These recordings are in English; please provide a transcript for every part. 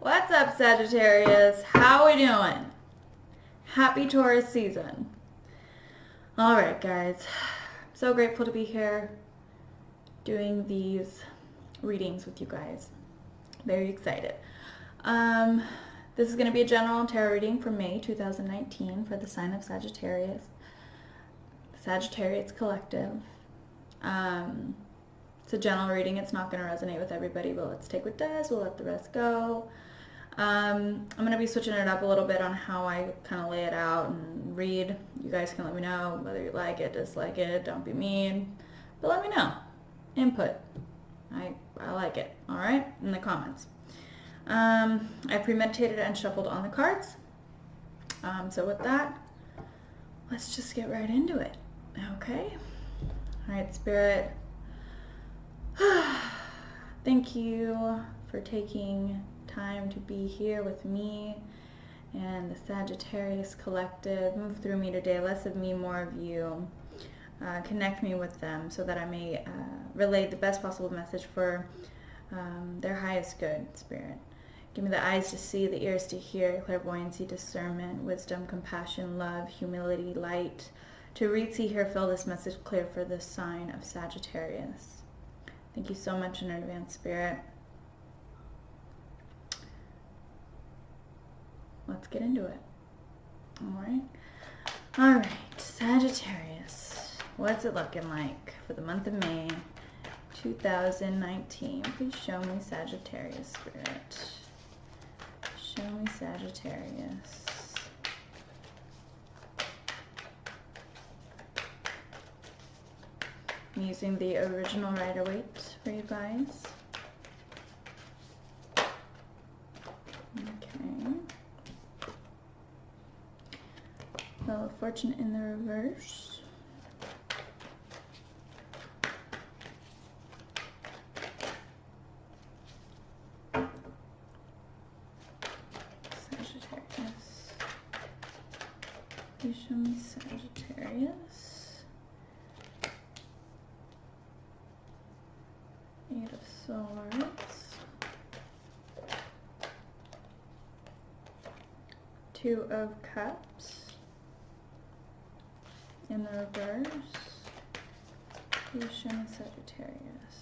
What's up, Sagittarius? How we doing? Happy Taurus season. All right, guys. So grateful to be here doing these readings with you guys. Very excited. This is going to be a general tarot reading for May 2019 for the sign of Sagittarius. Sagittarius Collective. It's a general reading. It's not going to resonate with everybody, but let's take what does. We'll let the rest go. I'm going to be switching it up a little bit on how I kind of lay it out and read. You guys can let me know whether you like it, dislike it, don't be mean, but let me know. Input. I like it, all right, in the comments. I premeditated and shuffled on the cards. So with that, let's just get right into it, okay? All right, Spirit. Thank you for taking time to be here with me and the Sagittarius Collective. Move through me today, less of me, more of you. Connect me with them so that I may relay the best possible message for their highest good, Spirit. Give me the eyes to see, the ears to hear, clairvoyancy, discernment, wisdom, compassion, love, humility, light, to read, see, hear, feel this message clear for the sign of Sagittarius. Thank you so much in advance, Spirit. Let's get into it. All right, Sagittarius. What's it looking like for the month of May 2019? Please show me Sagittarius, Spirit. Show me Sagittarius. I'm using the original Rider-Waite for you guys. Okay. Wheel of Fortune in the reverse. Sagittarius. Please show me Sagittarius. Eight of Swords. Two of Cups. In the reverse. Please show me Sagittarius.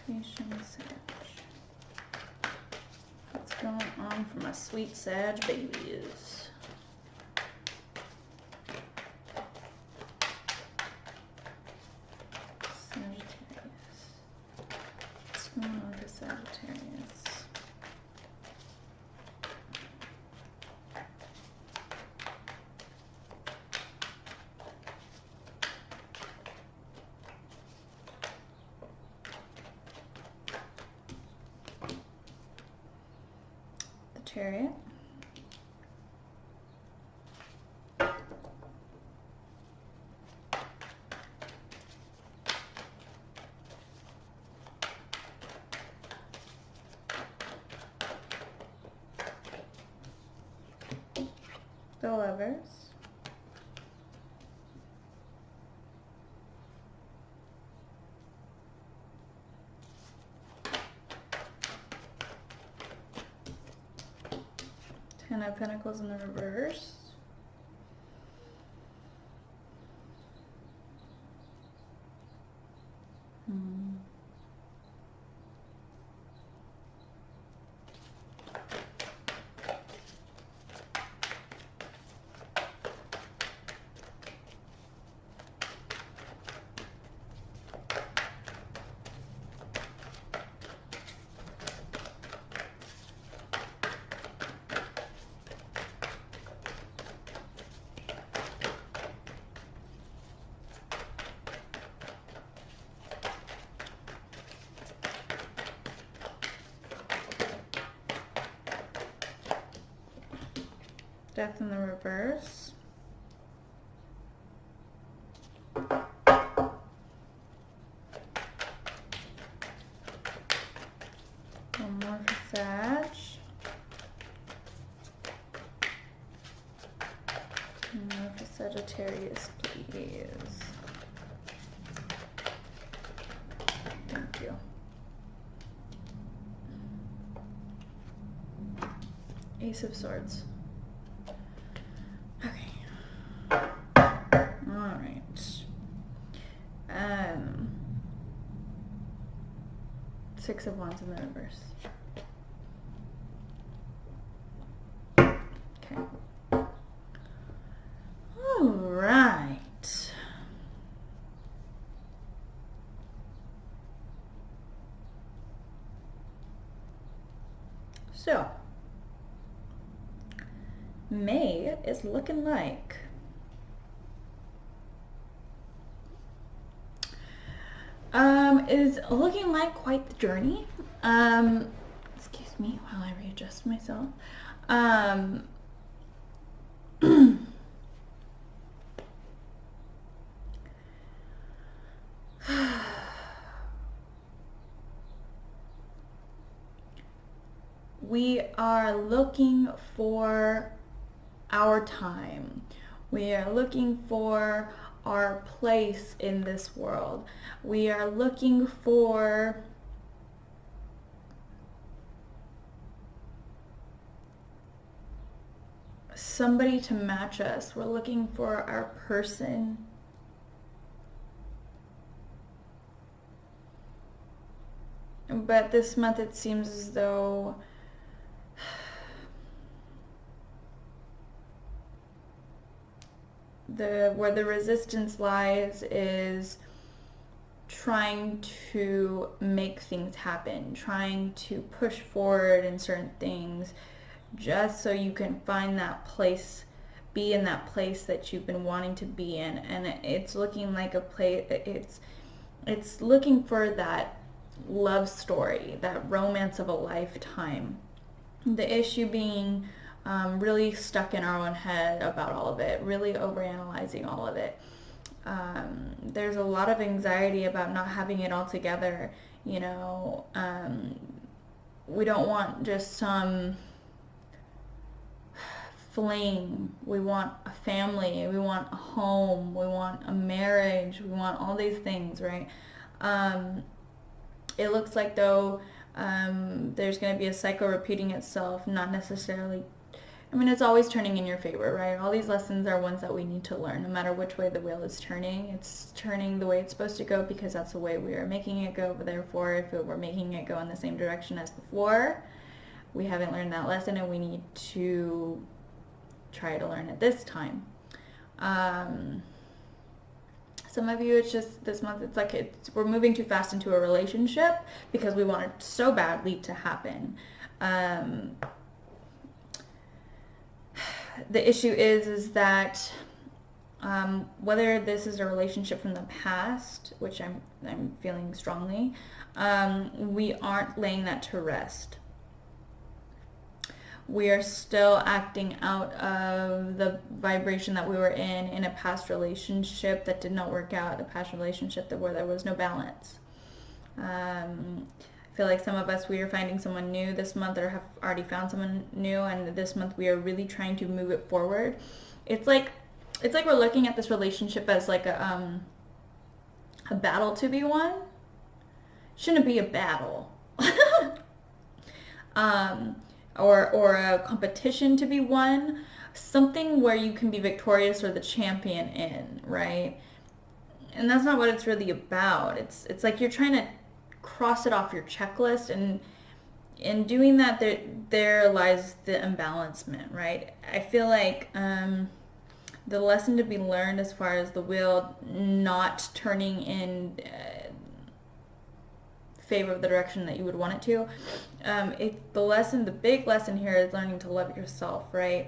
Please show me Sag. What's going on for my sweet Sag babies? Sagittarius. What's going on for Sagittarius? Chariot. The Lovers. Ten of Pentacles in the reverse. Death in the reverse. One more for Sag. One more for Sagittarius, please. Thank you. Ace of Swords. Okay. Alright. Six of Wands in the reverse. Okay. Alright. So, May is looking like is looking like quite the journey. Excuse me while I readjust myself. We are looking for our time. We are looking for our place in this world. We are looking for somebody to match us. We're looking for our person. But this month it seems as though where the resistance lies is trying to make things happen, trying to push forward in certain things just so you can find that place, be in that place that you've been wanting to be in. And it's looking like a place, it's looking for that love story, that romance of a lifetime. The issue being really stuck in our own head about all of it, really overanalyzing all of it. There's a lot of anxiety about not having it all together, you know. We don't want just some fling. We want a family, we want a home, we want a marriage, we want all these things, right? It looks like though there's going to be a cycle repeating itself, not necessarily, I mean, it's always turning in your favor, right? All these lessons are ones that we need to learn. No matter which way the wheel is turning, it's turning the way it's supposed to go because that's the way we are making it go. But therefore, if we're making it go in the same direction as before, we haven't learned that lesson and we need to try to learn it this time. Some of you, it's just this month, it's like we're moving too fast into a relationship because we want it so badly to happen. The issue is that whether this is a relationship from the past, which I'm feeling strongly, we aren't laying that to rest. We are still acting out of the vibration that we were in a past relationship that did not work out, a past relationship where there was no balance. I feel like some of us, we are finding someone new this month or have already found someone new, and this month we are really trying to move it forward. It's like we're looking at this relationship as like a battle to be won. Shouldn't be a battle. Or a competition to be won, something where you can be victorious or the champion in, right? And that's not what it's really about. It's like you're trying to cross it off your checklist, and in doing that, there lies the imbalancement, right? I feel like the lesson to be learned as far as the wheel not turning in favor of the direction that you would want it to. The big lesson here is learning to love yourself, right?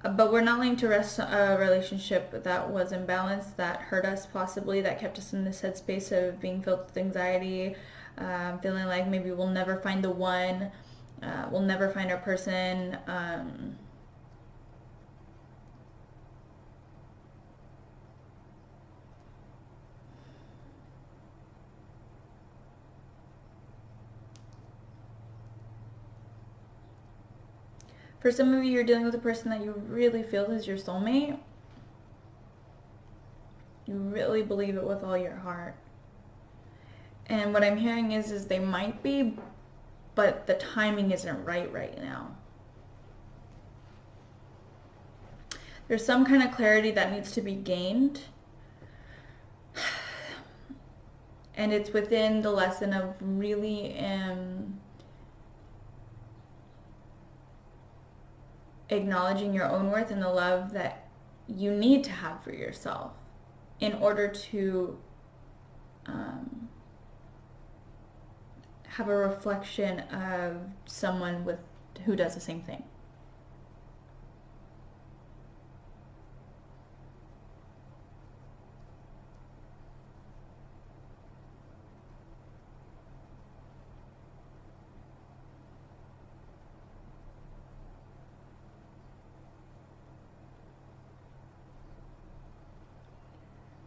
But we're not laying to rest a relationship that was imbalanced, that hurt us possibly, that kept us in this headspace of being filled with anxiety, feeling like maybe we'll never find the one, we'll never find our person. For some of you, you're dealing with a person that you really feel is your soulmate. You really believe it with all your heart. And what I'm hearing is they might be but the timing isn't right now. There's some kind of clarity that needs to be gained. And it's within the lesson of really acknowledging your own worth and the love that you need to have for yourself in order to have a reflection of someone who does the same thing.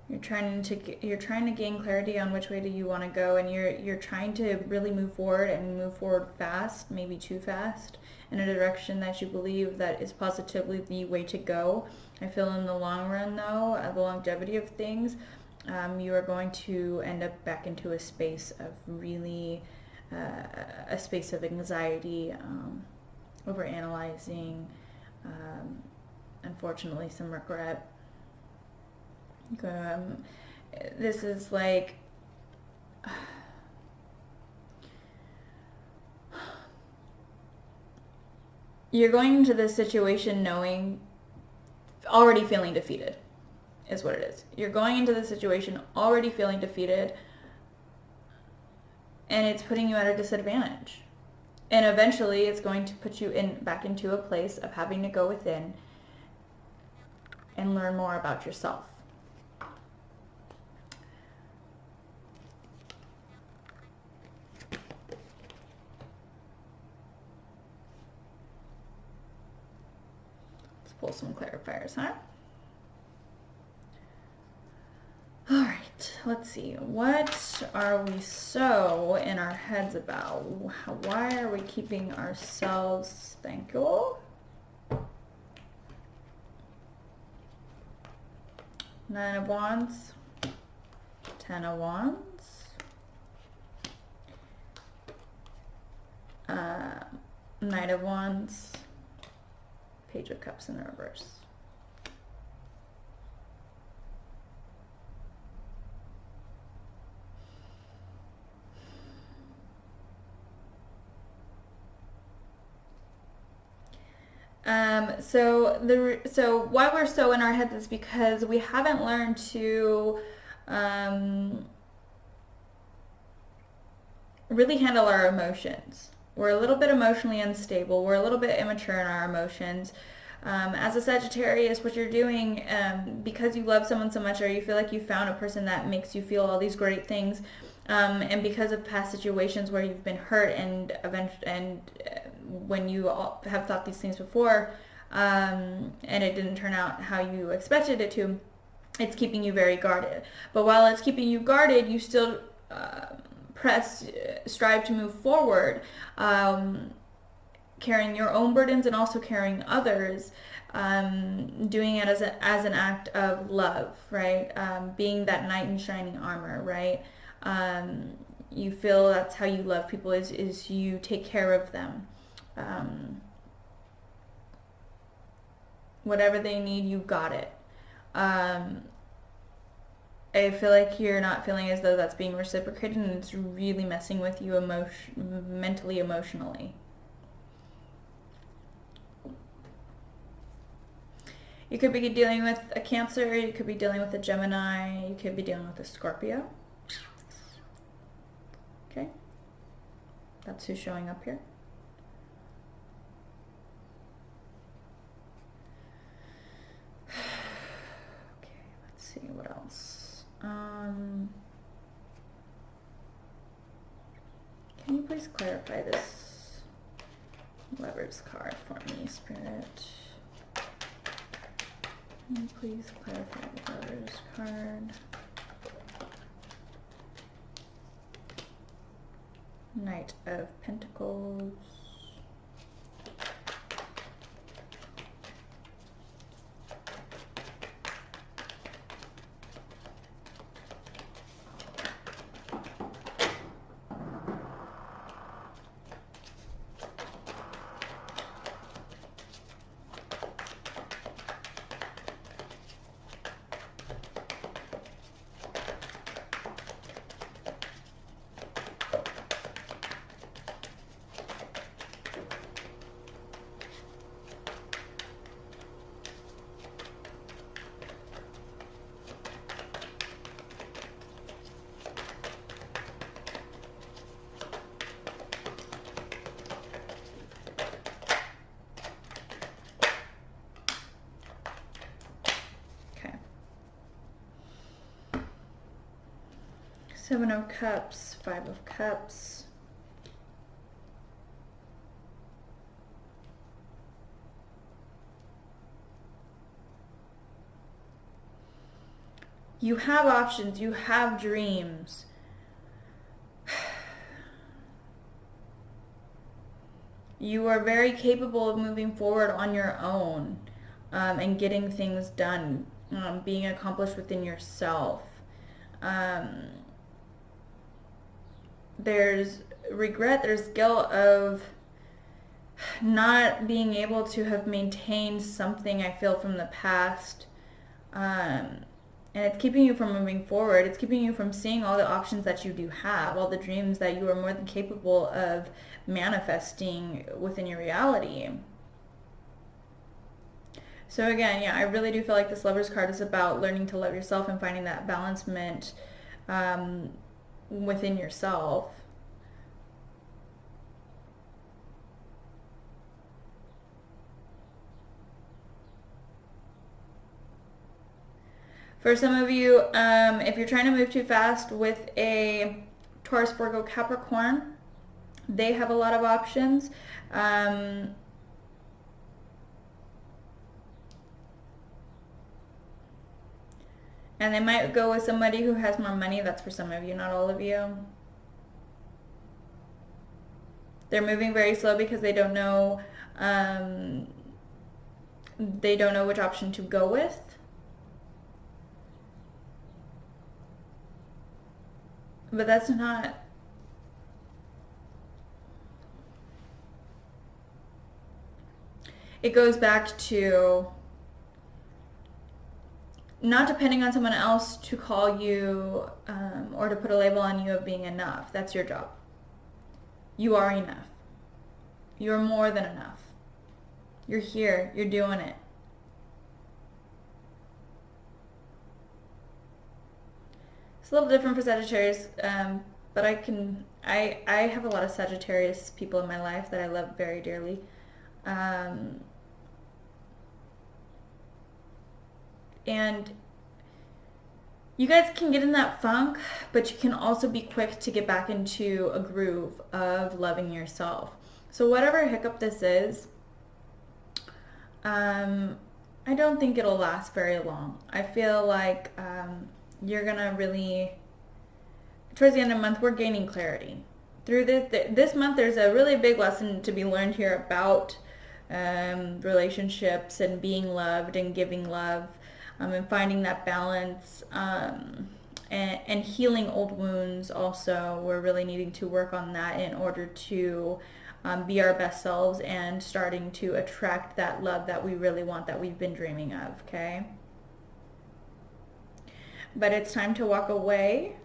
You're trying to gain clarity on which way do you want to go, and you're trying to really move forward fast, maybe too fast, in a direction that you believe that is positively the way to go. I feel in the long run, though, the longevity of things, you are going to end up back into a space of really a space of anxiety, overanalyzing, unfortunately some regret. This is like you're going into this situation already feeling defeated is what it is. You're going into this situation already feeling defeated, and it's putting you at a disadvantage. And eventually it's going to put you back into a place of having to go within and learn more about yourself. Pull some clarifiers, huh? All right, let's see. What are we so in our heads about? Why are we keeping ourselves, thank you. 9 of Wands, 10 of Wands, Knight of Wands, Page of Cups in the reverse. So why we're so in our heads is because we haven't learned to really handle our emotions. We're a little bit emotionally unstable. We're a little bit immature in our emotions. As a Sagittarius, what you're doing, because you love someone so much, or you feel like you found a person that makes you feel all these great things, and because of past situations where you've been hurt and when you all have thought these things before, and it didn't turn out how you expected it to, it's keeping you very guarded. But while it's keeping you guarded, you still strive to move forward, carrying your own burdens and also carrying others, doing it as an act of love, right? Being that knight in shining armor, right? You feel that's how you love people, is you take care of them. Whatever they need, you got it. I feel like you're not feeling as though that's being reciprocated, and it's really messing with you mentally, emotionally. You could be dealing with a Cancer, you could be dealing with a Gemini, you could be dealing with a Scorpio. Okay? That's who's showing up here. Okay, let's see what else. Can you please clarify this Lovers card for me, Spirit? Can you please clarify the Lovers card? Knight of Pentacles. Seven of Cups, Five of Cups. You have options, you have dreams. You are very capable of moving forward on your own and getting things done, being accomplished within yourself. There's regret, there's guilt of not being able to have maintained something, I feel, from the past. And it's keeping you from moving forward. It's keeping you from seeing all the options that you do have, all the dreams that you are more than capable of manifesting within your reality. So again, yeah, I really do feel like this Lover's card is about learning to love yourself and finding that balancement within yourself. For some of you, if you're trying to move too fast with a Taurus, Virgo, Capricorn, they have a lot of options. And they might go with somebody who has more money. That's for some of you, not all of you. They're moving very slow because they don't know which option to go with. But that's not... It goes back to not depending on someone else to call you or to put a label on you of being enough. That's your job. You are enough. You're more than enough. You're here. You're doing it. It's a little different for Sagittarius, but I have a lot of Sagittarius people in my life that I love very dearly. And you guys can get in that funk, but you can also be quick to get back into a groove of loving yourself. So whatever hiccup this is, I don't think it'll last very long. I feel like you're gonna really, towards the end of the month, we're gaining clarity. Through this month, there's a really big lesson to be learned here about relationships and being loved and giving love, and finding that balance, and healing old wounds also. We're really needing to work on that in order to be our best selves and starting to attract that love that we really want, that we've been dreaming of, okay? But it's time to walk away.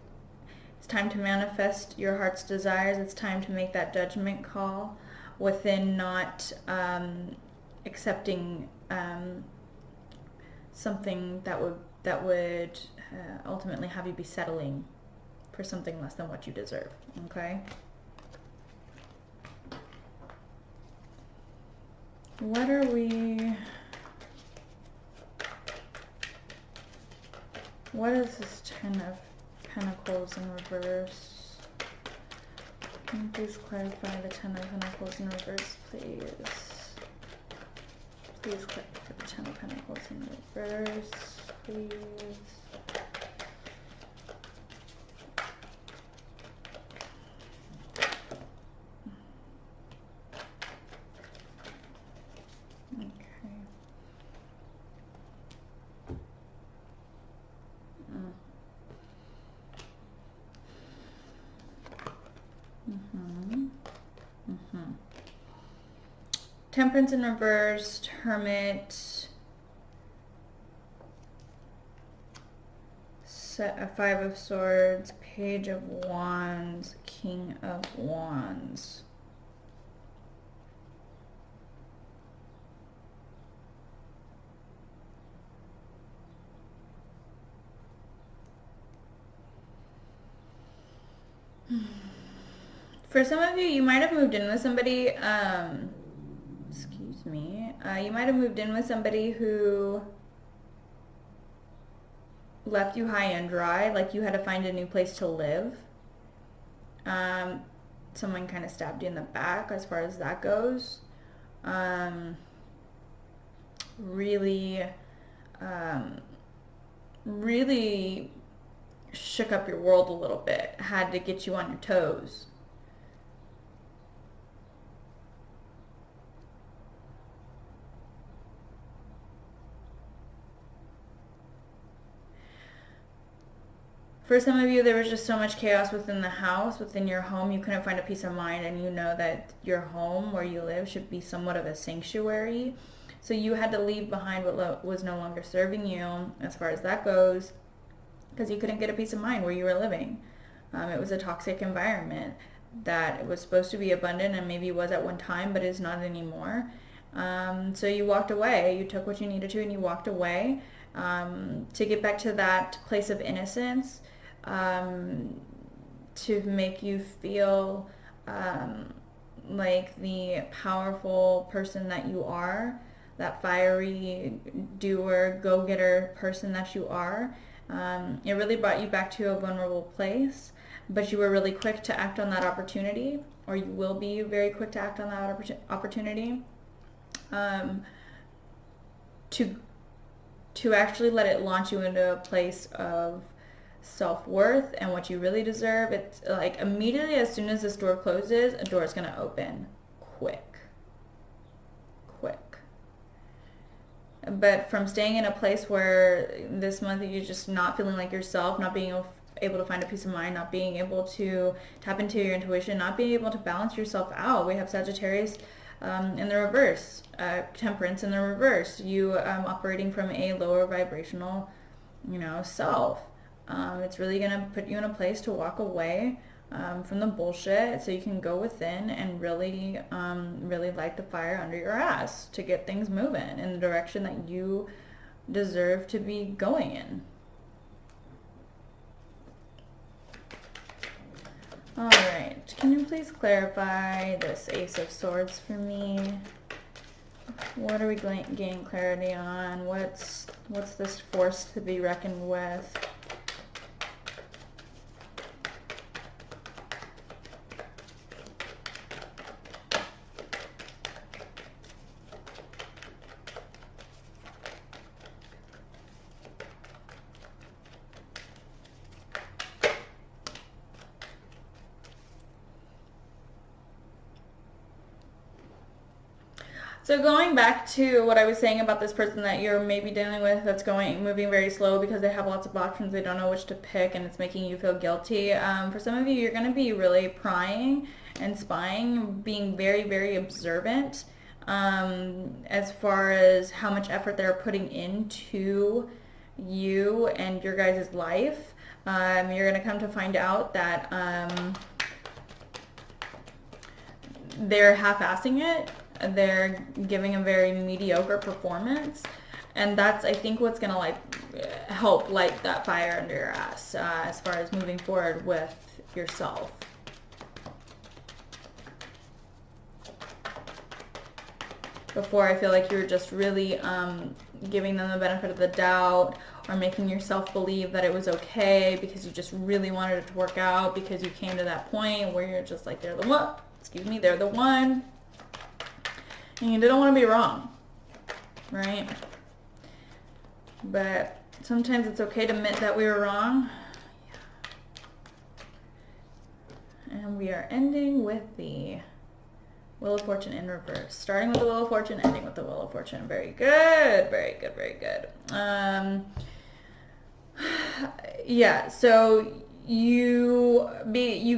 It's time to manifest your heart's desires. It's time to make that judgment call within not accepting something that would ultimately have you be settling for something less than what you deserve, okay? What are we... What is this Ten of Pentacles in reverse? Can you please clarify the Ten of Pentacles in reverse, please? Please click for the Ten of Pentacles in reverse, please. Temperance in reverse, Hermit, a Five of Swords, Page of Wands, King of Wands. For some of you, you might have moved in with somebody, excuse me, you might have moved in with somebody who left you high and dry, like you had to find a new place to live. Someone kind of stabbed you in the back as far as that goes. Really, really shook up your world a little bit, had to get you on your toes. For some of you, there was just so much chaos within the house, within your home, you couldn't find a peace of mind, and you know that your home where you live should be somewhat of a sanctuary. So you had to leave behind what was no longer serving you as far as that goes, because you couldn't get a peace of mind where you were living. It was a toxic environment that it was supposed to be abundant and maybe was at one time, but is not anymore. So you walked away. You took what you needed to and you walked away to get back to that place of innocence, to make you feel like the powerful person that you are, that fiery doer, go-getter person that you are. It really brought you back to a vulnerable place, but you were really quick to act on that opportunity, or you will be very quick to act on that opportunity, to actually let it launch you into a place of self-worth and what you really deserve. It's like immediately as soon as this door closes, a door is going to open quick. But from staying in a place where this month you're just not feeling like yourself, not being able to find a peace of mind, not being able to tap into your intuition, not being able to balance yourself out. We have Sagittarius in the reverse, Temperance in the reverse. You operating from a lower vibrational, self. It's really going to put you in a place to walk away from the bullshit, so you can go within and really light the fire under your ass to get things moving in the direction that you deserve to be going in. All right, can you please clarify this Ace of Swords for me? What are we gaining clarity on? What's this force to be reckoned with? So going back to what I was saying about this person that you're maybe dealing with that's moving very slow because they have lots of options, they don't know which to pick, and it's making you feel guilty. For some of you, you're going to be really prying and spying, being very, very observant as far as how much effort they're putting into you and your guys' life. You're going to come to find out that they're half-assing it. They're giving a very mediocre performance, and that's, I think, what's going to help light that fire under your ass as far as moving forward with yourself. Before, I feel like you're just really giving them the benefit of the doubt, or making yourself believe that it was okay because you just really wanted it to work out, because you came to that point where you're just like, they're the one. And you didn't want to be wrong, right? But sometimes it's okay to admit that we were wrong. And we are ending with the Wheel of Fortune in reverse. Starting with the Wheel of Fortune, ending with the Wheel of Fortune. Very good, very good, very good. Yeah, so you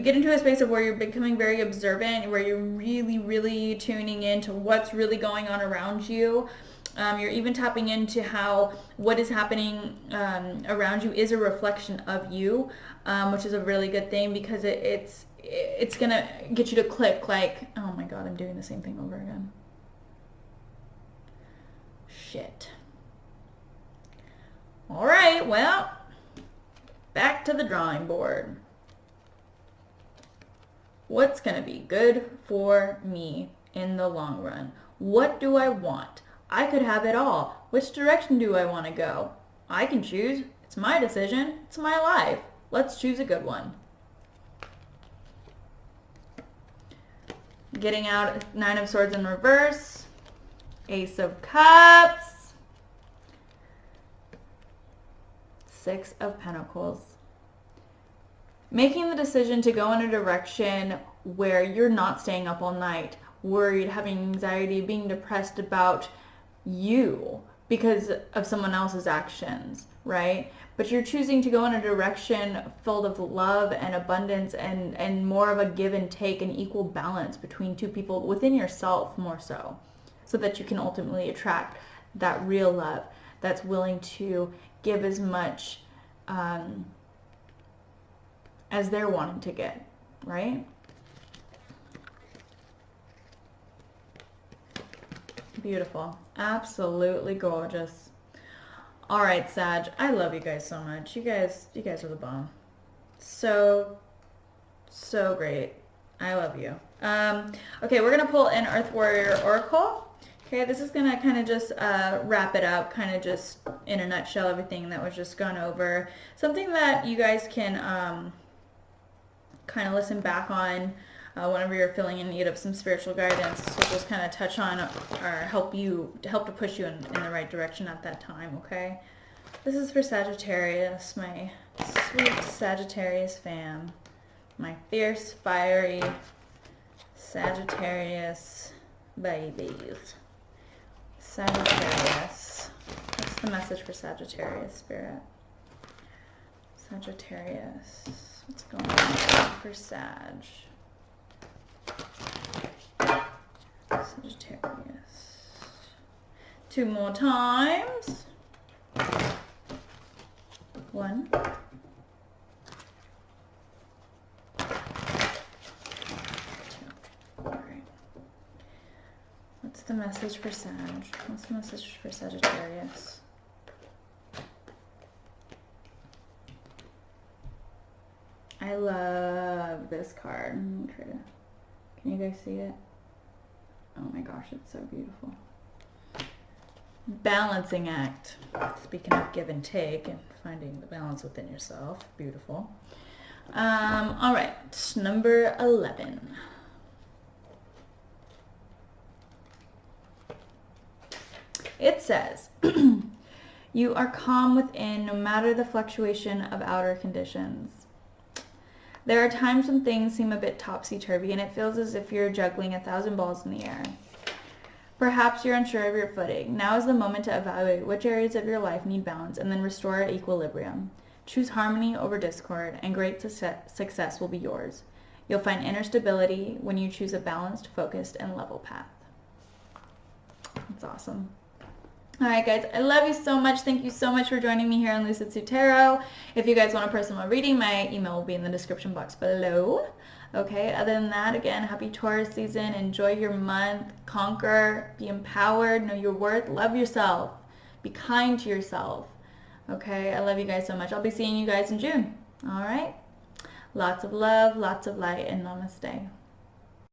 get into a space of where you're becoming very observant, where you're really, really tuning into what's really going on around you. You're even tapping into how what is happening around you is a reflection of you, which is a really good thing, because it's gonna get you to click like, oh my god, I'm doing the same thing over again. Shit. All right, well, back to the drawing board. What's going to be good for me in the long run? What do I want? I could have it all. Which direction do I want to go? I can choose. It's my decision. It's my life. Let's choose a good one. Getting out 9 of Swords in reverse, Ace of Cups, 6 of Pentacles. Making the decision to go in a direction where you're not staying up all night, worried, having anxiety, being depressed about you because of someone else's actions, right? But you're choosing to go in a direction filled of love and abundance and more of a give and take, an equal balance between two people within yourself more so that you can ultimately attract that real love that's willing to give as much as they're wanting to get, right? Beautiful. Absolutely gorgeous. All right, Sag, I love you guys so much. You guys are the bomb. So great. I love you. Okay, we're going to pull an Earth Warrior Oracle. Okay, this is going to kind of just wrap it up, kind of just in a nutshell, everything that was just gone over. Something that you guys can kind of listen back on whenever you're feeling in need of some spiritual guidance. So just kind of touch on or help to push you in the right direction at that time, okay? This is for Sagittarius, my sweet Sagittarius fam. My fierce, fiery Sagittarius babies. Sagittarius. What's the message for Sagittarius, Spirit? Sagittarius. What's going on for Sag? Sagittarius. 2 more times. 1. 2. All right. What's the message for Sag? What's the message for Sagittarius? I love this card. Can you guys see it? Oh my gosh, it's so beautiful. Balancing act. Speaking of give and take and finding the balance within yourself. Beautiful. All right, number 11. It says, you are calm within no matter the fluctuation of outer conditions. There are times when things seem a bit topsy-turvy and it feels as if you're juggling 1,000 balls in the air. Perhaps you're unsure of your footing. Now is the moment to evaluate which areas of your life need balance and then restore equilibrium. Choose harmony over discord and great success will be yours. You'll find inner stability when you choose a balanced, focused, and level path. That's awesome. All right, guys, I love you so much. Thank you so much for joining me here on Lucid Suit Tarot. If you guys want a personal reading, my email will be in the description box below. Okay, other than that, again, happy Taurus season. Enjoy your month. Conquer. Be empowered. Know your worth. Love yourself. Be kind to yourself. Okay, I love you guys so much. I'll be seeing you guys in June. All right? Lots of love, lots of light, and namaste.